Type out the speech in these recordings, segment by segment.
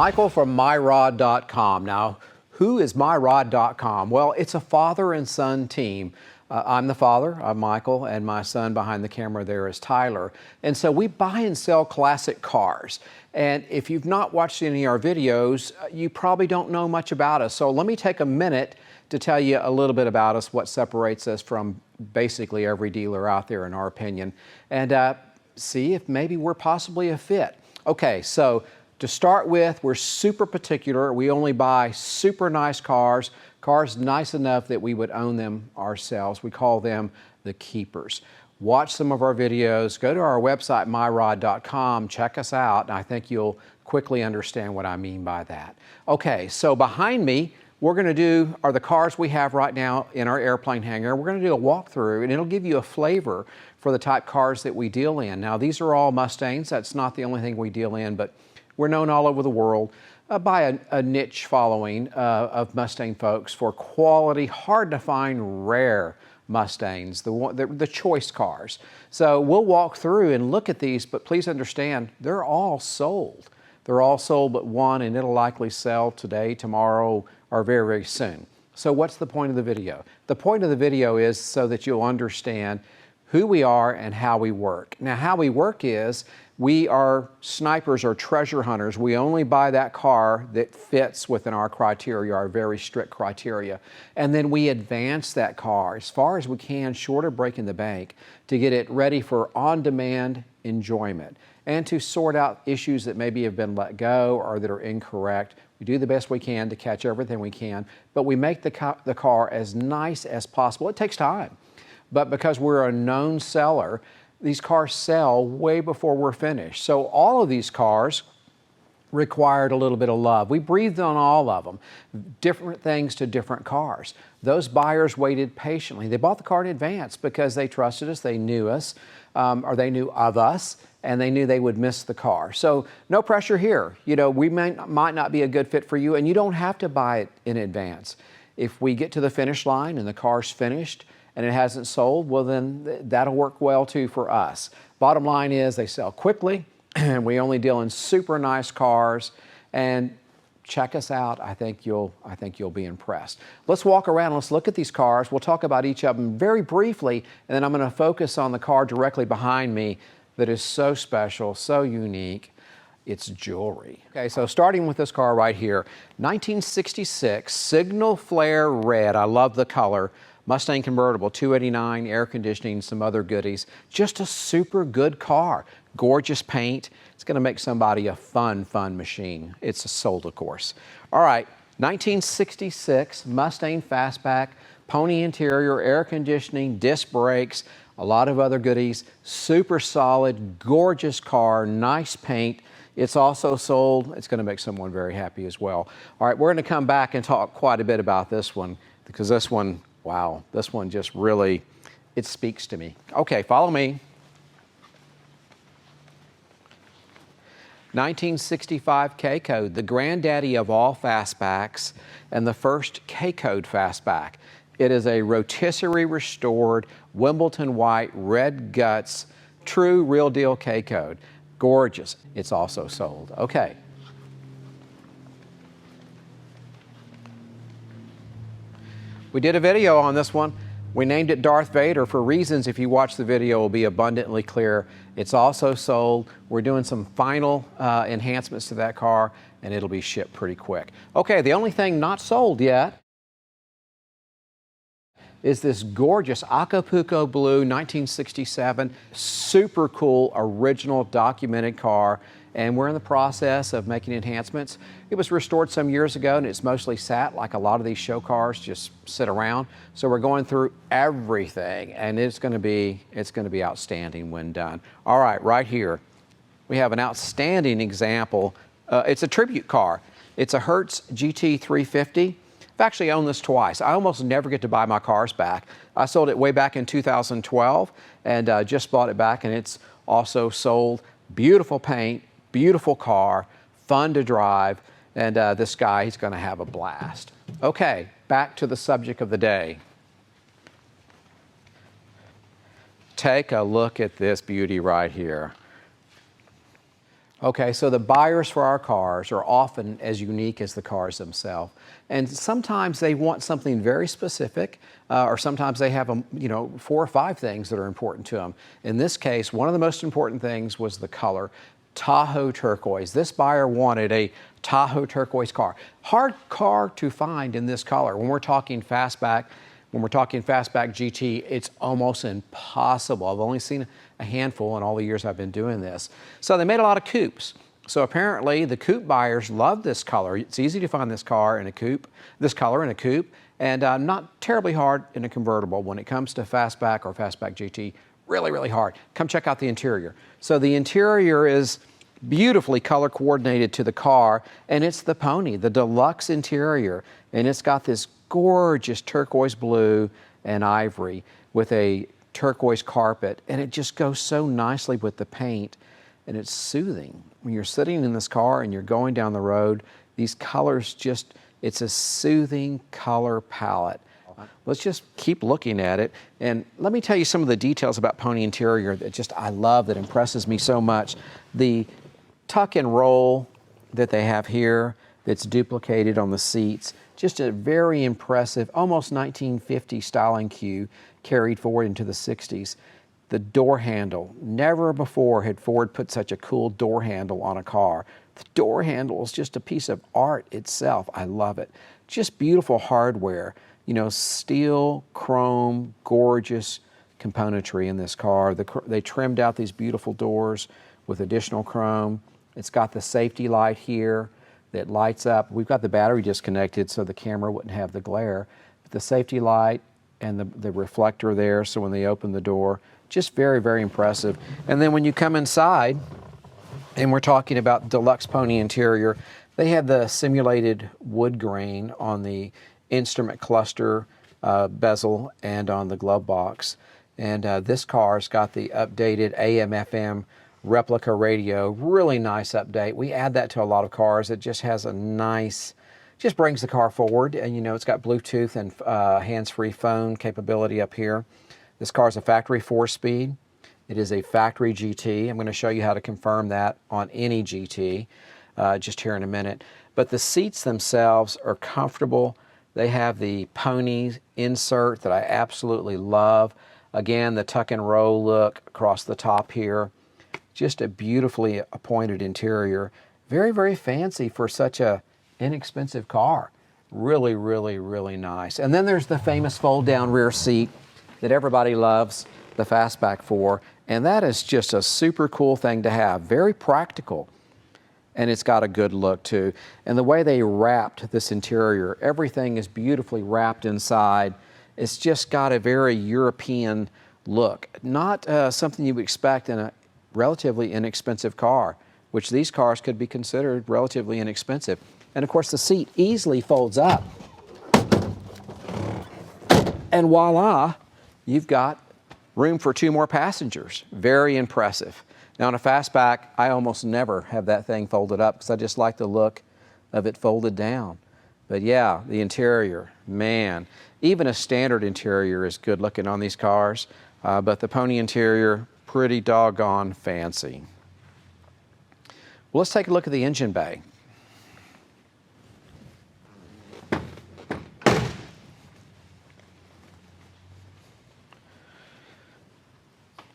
Michael from myrod.com. Now, who is myrod.com? Well, it's a father and son team. I'm the father, I'm Michael, and my son behind the camera there is Tyler. And so we buy and sell classic cars. And if you've not watched any of our videos, you probably don't know much about us. So let me take a minute to tell you a little bit about us, what separates us from basically every dealer out there in our opinion, and see if maybe we're possibly a fit. Okay, so to start with, we're super particular. We only buy super nice cars, cars nice enough that we would own them ourselves. We call them the keepers. Watch some of our videos, go to our website, myrod.com, check us out, and I think you'll quickly understand what I mean by that. Okay, so behind me, we're going to do are the cars we have right now in our airplane hangar. We're going to do a walkthrough, and it'll give you a flavor for the type cars that we deal in. Now, these are all Mustangs. That's not the only thing we deal in, but we're known all over the world by a niche following of Mustang folks for quality, hard to find, rare Mustangs, the choice cars. So we'll walk through and look at these, but please understand, they're all sold. They're all sold but one, and it'll likely sell today, tomorrow, or very, very soon. So what's the point of the video? The point of the video is so that you'll understand who we are and how we work. Now, how we work is we are snipers or treasure hunters. We only buy that car that fits within our criteria, our very strict criteria. And then we advance that car as far as we can, short of breaking the bank, to get it ready for on-demand enjoyment and to sort out issues that maybe have been let go or that are incorrect. We do the best we can to catch everything we can, but we make the car as nice as possible. It takes time, but because we're a known seller, these cars sell way before we're finished. So all of these cars required a little bit of love. We breathed on all of them, different things to different cars. Those buyers waited patiently. They bought the car in advance because they trusted us, they knew us, or they knew of us, and they knew they would miss the car. So no pressure here. You know, we might not be a good fit for you, and you don't have to buy it in advance. If we get to the finish line and the car's finished and it hasn't sold, well then that'll work well too for us. Bottom line is they sell quickly, and we only deal in super nice cars, and check us out. I think you'll be impressed. Let's walk around, let's look at these cars. We'll talk about each of them very briefly, and then I'm going to focus on the car directly behind me that is so special, so unique. It's jewelry. Okay, so starting with this car right here, 1966 Signal Flare Red. I love the color. Mustang convertible, 289, air conditioning, some other goodies. Just a super good car. Gorgeous paint. It's going to make somebody a fun machine. It's sold, of course. All right, 1966 Mustang Fastback, pony interior, air conditioning, disc brakes, a lot of other goodies. Super solid, gorgeous car, nice paint. It's also sold. It's going to make someone very happy as well. All right, we're going to come back and talk quite a bit about this one because this one, wow, this one just really, it speaks to me. Okay, follow me. 1965 K-Code, the granddaddy of all fastbacks and the first K-Code fastback. It is a rotisserie restored Wimbledon white, red guts, true real deal K-Code. Gorgeous. It's also sold. Okay. We did a video on this one. We named it Darth Vader for reasons, if you watch the video, will be abundantly clear. It's also sold. We're doing some final enhancements to that car, and it'll be shipped pretty quick. Okay, the only thing not sold yet is this gorgeous Acapulco Blue 1967, super cool, original documented car, and we're in the process of making enhancements. It was restored some years ago, and it's mostly sat like a lot of these show cars just sit around. So we're going through everything, and it's going to be outstanding when done. All right here, we have an outstanding example. It's a tribute car. It's a Hertz GT 350. I've actually owned this twice. I almost never get to buy my cars back. I sold it way back in 2012 and just bought it back, and it's also sold. Beautiful paint, beautiful car, fun to drive, and this guy, he's going to have a blast. Okay, back to the subject of the day. Take a look at this beauty right here. Okay, so the buyers for our cars are often as unique as the cars themselves. And sometimes they want something very specific, or sometimes they have, 4 or 5 things that are important to them. In this case, one of the most important things was the color, Tahoe Turquoise. This buyer wanted a Tahoe Turquoise car. Hard car to find in this color. When we're talking Fastback GT, it's almost impossible. I've only seen a handful in all the years I've been doing this. So they made a lot of coupes. So apparently the coupe buyers love this color. It's easy to find this color in a coupe, and not terribly hard in a convertible. When it comes to Fastback or Fastback GT, really, really hard. Come check out the interior. So the interior is beautifully color coordinated to the car, and it's the Pony, the deluxe interior, and it's got this gorgeous turquoise blue and ivory with a turquoise carpet, and it just goes so nicely with the paint, and it's soothing. When you're sitting in this car and you're going down the road, these colors just, it's a soothing color palette. Let's just keep looking at it, and let me tell you some of the details about Pony interior that I love, that impresses me so much. The tuck and roll that they have here that's duplicated on the seats, just a very impressive, almost 1950 styling cue carried forward into the 60s. The door handle, never before had Ford put such a cool door handle on a car. The door handle is just a piece of art itself. I love it. Just beautiful hardware, steel, chrome, gorgeous componentry in this car. They trimmed out these beautiful doors with additional chrome. It's got the safety light here that lights up. We've got the battery disconnected so the camera wouldn't have the glare. But the safety light and the reflector there, so when they open the door, just very, very impressive. And then when you come inside, and we're talking about deluxe Pony interior, they have the simulated wood grain on the instrument cluster bezel and on the glove box. And this car's got the updated AM/FM replica radio, really nice update. We add that to a lot of cars. It just has a nice, just brings the car forward, and it's got Bluetooth and hands-free phone capability up here. This car is a factory 4-speed. It is a factory GT. I'm going to show you how to confirm that on any GT just here in a minute. But the seats themselves are comfortable. They have the Pony insert that I absolutely love. Again, the tuck and roll look across the top here. Just a beautifully appointed interior. Very, very fancy for such a inexpensive car. Really, really, really nice. And then there's the famous fold-down rear seat that everybody loves the Fastback for, and that is just a super cool thing to have. Very practical, and it's got a good look too. And the way they wrapped this interior, everything is beautifully wrapped inside. It's just got a very European look. Not something you would expect in a relatively inexpensive car, which these cars could be considered relatively inexpensive. And of course the seat easily folds up. And voila, you've got room for 2 more passengers. Very impressive. Now in a Fastback, I almost never have that thing folded up because I just like the look of it folded down. But yeah, the interior, man, even a standard interior is good looking on these cars, but the Pony interior, pretty doggone fancy. Well, let's take a look at the engine bay.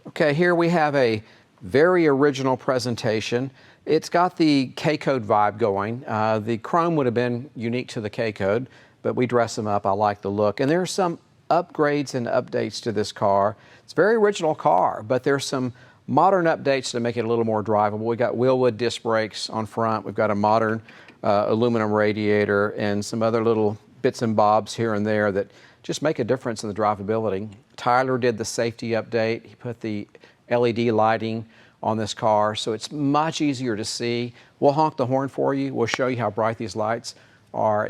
Okay, here we have a very original presentation. It's got the K-Code vibe going. The chrome would have been unique to the K-Code, but we dress them up. I like the look. And there's some upgrades and updates to this car. It's a very original car, but there's some modern updates to make it a little more drivable. We've got wheelwood disc brakes on front. We've got a modern aluminum radiator and some other little bits and bobs here and there that just make a difference in the drivability. Tyler did the safety update. He put the LED lighting on this car, so it's much easier to see. We'll honk the horn for you. We'll show you how bright these lights are.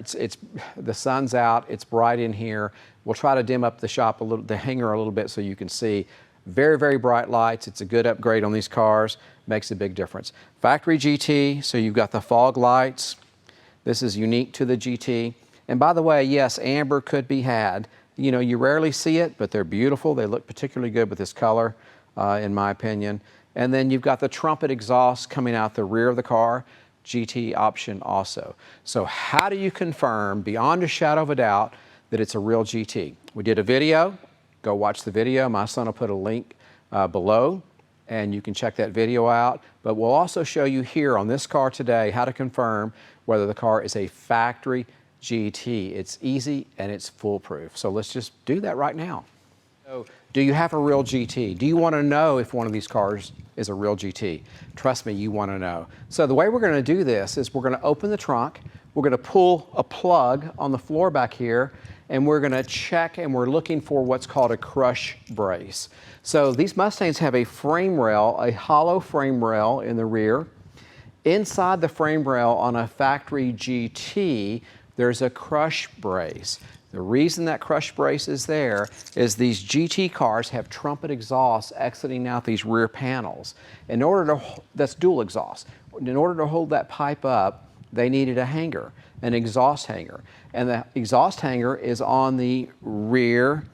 The sun's out. It's bright in here. We'll try to dim up the hangar a little bit so you can see. Very, very bright lights. It's a good upgrade on these cars. Makes a big difference. Factory GT, so you've got the fog lights. This is unique to the GT. And by the way, yes, amber could be had. You rarely see it, but they're beautiful. They look particularly good with this color, in my opinion. And then you've got the trumpet exhaust coming out the rear of the car, GT option also. So how do you confirm beyond a shadow of a doubt that it's a real GT? We did a video. Go watch the video. My son will put a link below, and you can check that video out. But we'll also show you here on this car today how to confirm whether the car is a factory GT. It's easy and it's foolproof. So let's just do that right now. So, do you have a real GT? Do you want to know if one of these cars is a real GT? Trust me, you want to know. So the way we're going to do this is we're going to open the trunk, we're going to pull a plug on the floor back here, and we're going to check, and we're looking for what's called a crush brace. So these Mustangs have a frame rail, a hollow frame rail in the rear. Inside the frame rail on a factory GT, there's a crush brace. The reason that crush brace is there is these GT cars have trumpet exhaust exiting out these rear panels. That's dual exhaust. In order to hold that pipe up, they needed a hanger, an exhaust hanger. And the exhaust hanger is on the rear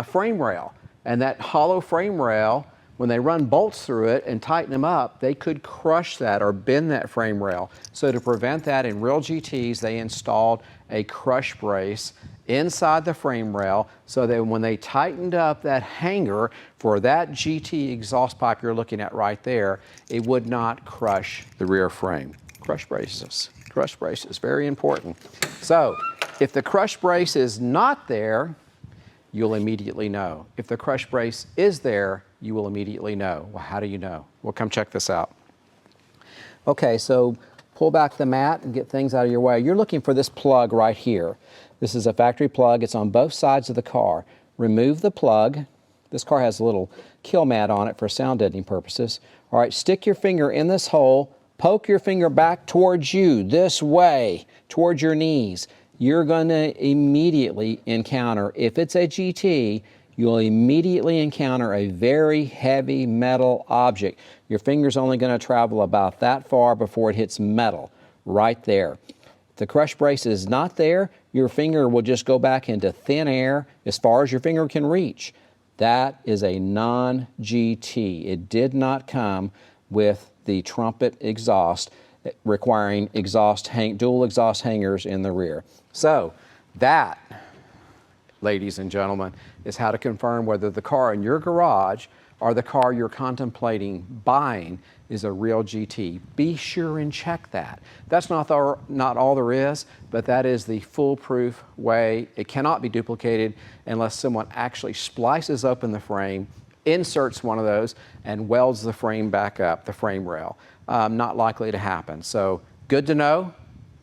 frame rail. And that hollow frame rail, when they run bolts through it and tighten them up, they could crush that or bend that frame rail. So to prevent that, in real GTs, they installed a crush brace inside the frame rail so that when they tightened up that hanger for that GT exhaust pipe you're looking at right there, it would not crush the rear frame. Crush braces, very important. So if the crush brace is not there, you'll immediately know. If the crush brace is there, you will immediately know. Well, how do you know? Well, come check this out. Okay, so pull back the mat and get things out of your way. You're looking for this plug right here. This is a factory plug. It's on both sides of the car. Remove the plug. This car has a little kill mat on it for sound deadening purposes. All right, stick your finger in this hole. Poke your finger back towards you, this way, towards your knees. You're going to immediately encounter, if it's a GT, you'll immediately encounter a very heavy metal object. Your finger's only going to travel about that far before it hits metal, right there. If the crush brace is not there, your finger will just go back into thin air as far as your finger can reach. That is a non-GT. It did not come with the trumpet exhaust requiring dual exhaust hangers in the rear. So that, ladies and gentlemen, is how to confirm whether the car in your garage or the car you're contemplating buying is a real GT. Be sure and check that. That's not all there is, but that is the foolproof way. It cannot be duplicated unless someone actually splices open the frame, inserts one of those, and welds the frame back up, the frame rail. Not likely to happen. So good to know.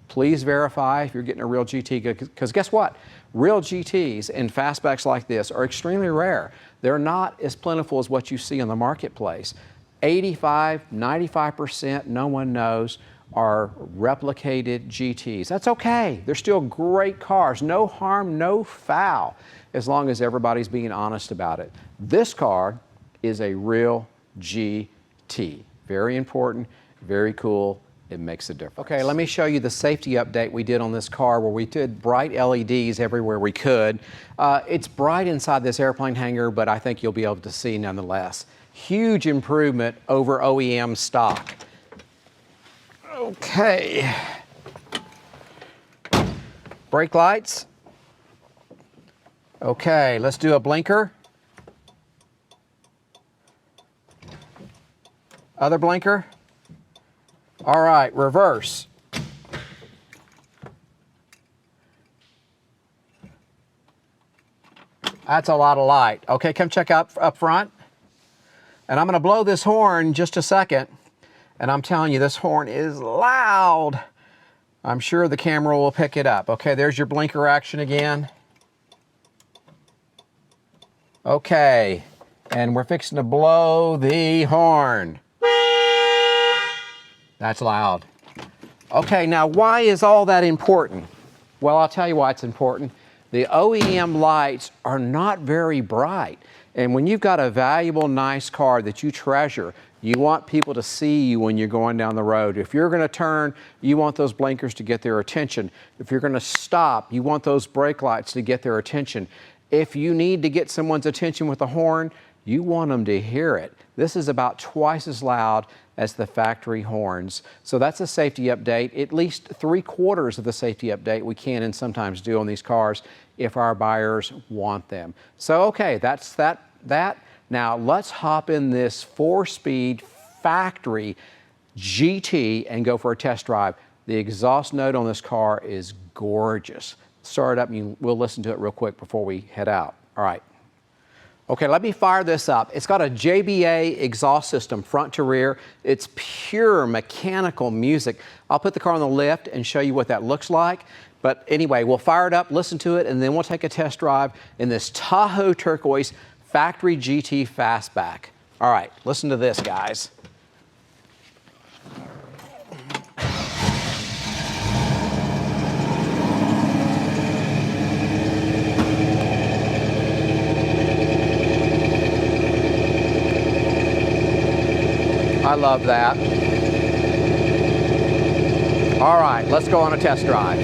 Please verify if you're getting a real GT, because guess what? Real GTs and fastbacks like this are extremely rare. They're not as plentiful as what you see in the marketplace. 85, 95%, no one knows, are replicated GTs. That's okay. They're still great cars. No harm, no foul, as long as everybody's being honest about it. This car is a real GT. Very important, very cool. It makes a difference. Okay, let me show you the safety update we did on this car where we did bright LEDs everywhere we could. It's bright inside this airplane hangar, but I think you'll be able to see nonetheless. Huge improvement over OEM stock. Okay. Brake lights. Okay, let's do a blinker. Other blinker. All right, reverse. That's a lot of light. Okay, come check out up front. And I'm going to blow this horn just a second. And I'm telling you, this horn is loud. I'm sure the camera will pick it up. Okay, there's your blinker action again. Okay, and we're fixing to blow the horn. That's loud. Okay, now why is all that important? Well, I'll tell you why it's important. The OEM lights are not very bright. And when you've got a valuable, nice car that you treasure, you want people to see you when you're going down the road. If you're going to turn, you want those blinkers to get their attention. If you're going to stop, you want those brake lights to get their attention. If you need to get someone's attention with a horn, you want them to hear it. This is about twice as loud as the factory horns. So that's a safety update, at least 3/4 of the safety update we can and sometimes do on these cars if our buyers want them. So okay, that's that. Now let's hop in this 4-speed factory GT and go for a test drive. The exhaust note on this car is gorgeous. Start it up and we'll listen to it real quick before we head out. All right. Okay, let me fire this up. It's got a JBA exhaust system, front to rear. It's pure mechanical music. I'll put the car on the lift and show you what that looks like. But anyway, we'll fire it up, listen to it, and then we'll take a test drive in this Tahoe Turquoise Factory GT Fastback. All right, listen to this, guys. I love that. All right, let's go on a test drive.